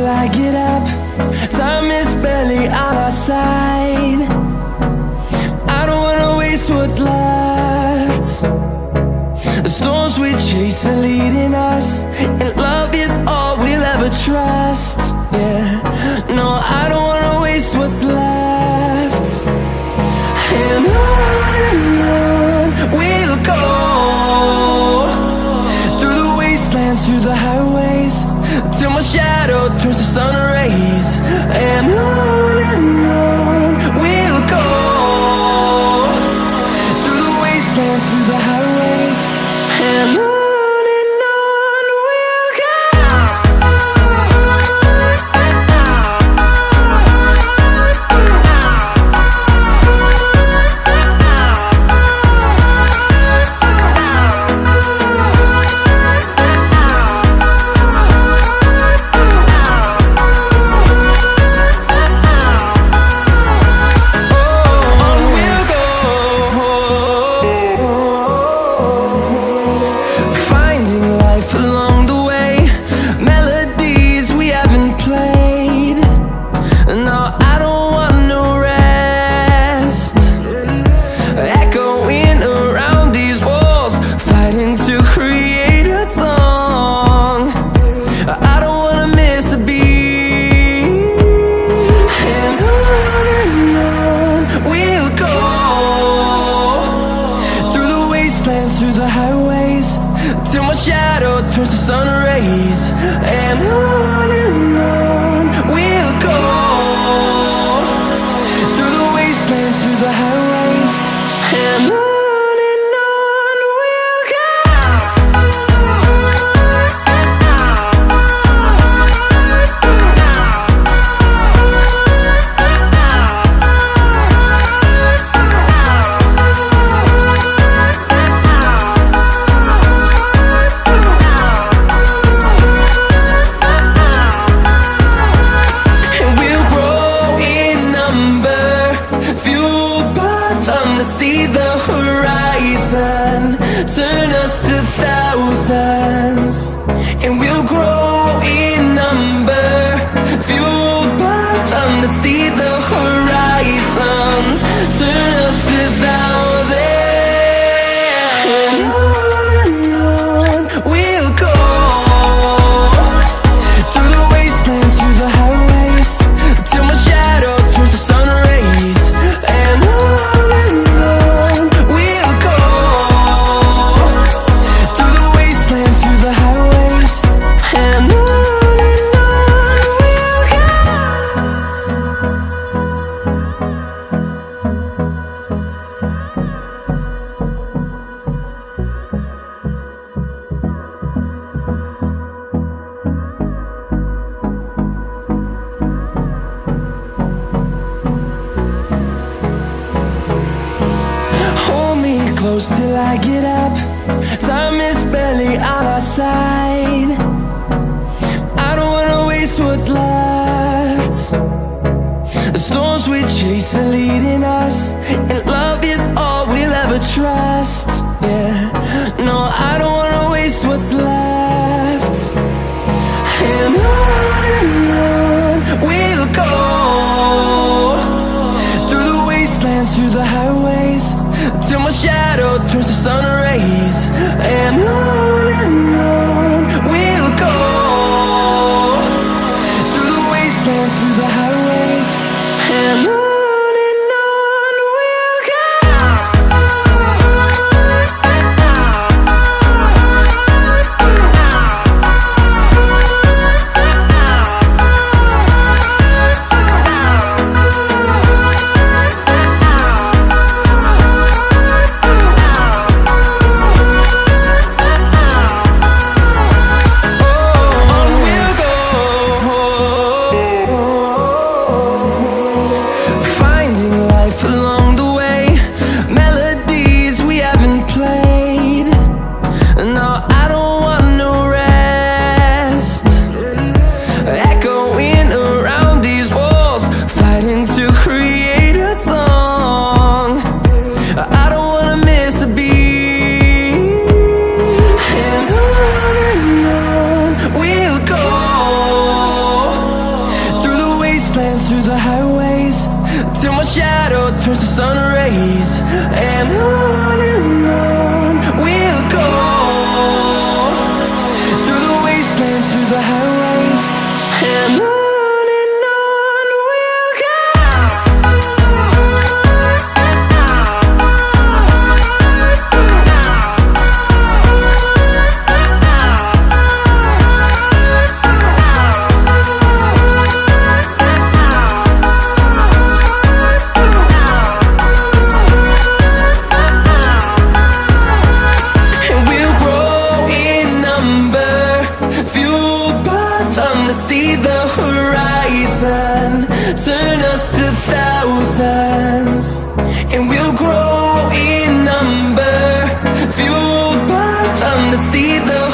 till I get up. Time is barely on our side. I don't wanna waste what's left. The storms we chase are leading us, and love is all we'll ever trust. Yeah, no, I don't wanna waste what's left. And on we'll go, through the wastelands, through the highways, till my shadow turns to sun rays. And on we'll go, through the wastelands, through the highways, and on we'll go. Through the highways, till my shadow turns to sun rays. And on we'll go, through the wastelands, through the highways, and on we'll go. See the horizon turn us to thousands, and we'll grow in number, fueled by them. To see the horizon turn us to thousands, and on we'll go, through the wastelands, through the highways, till my shadow turns to sun rays. And close till I get up. Time is barely on our side. I don't wanna waste what's left. The storms we chase are leading us, and love is all we'll ever trust. Yeah, no, I don't wanna waste what's left. And on we'll go, through the wastelands, through the highways, till my shadow turns to sun rays. And on we'll go, through the wastelands, through the highways, and on. through the highways, till my shadow turns to sun rays. And on we'll go, through the wastelands, through the highways. And on we'll go. See the horizon, turn us to thousands, and we'll grow in number, fueled by them to see the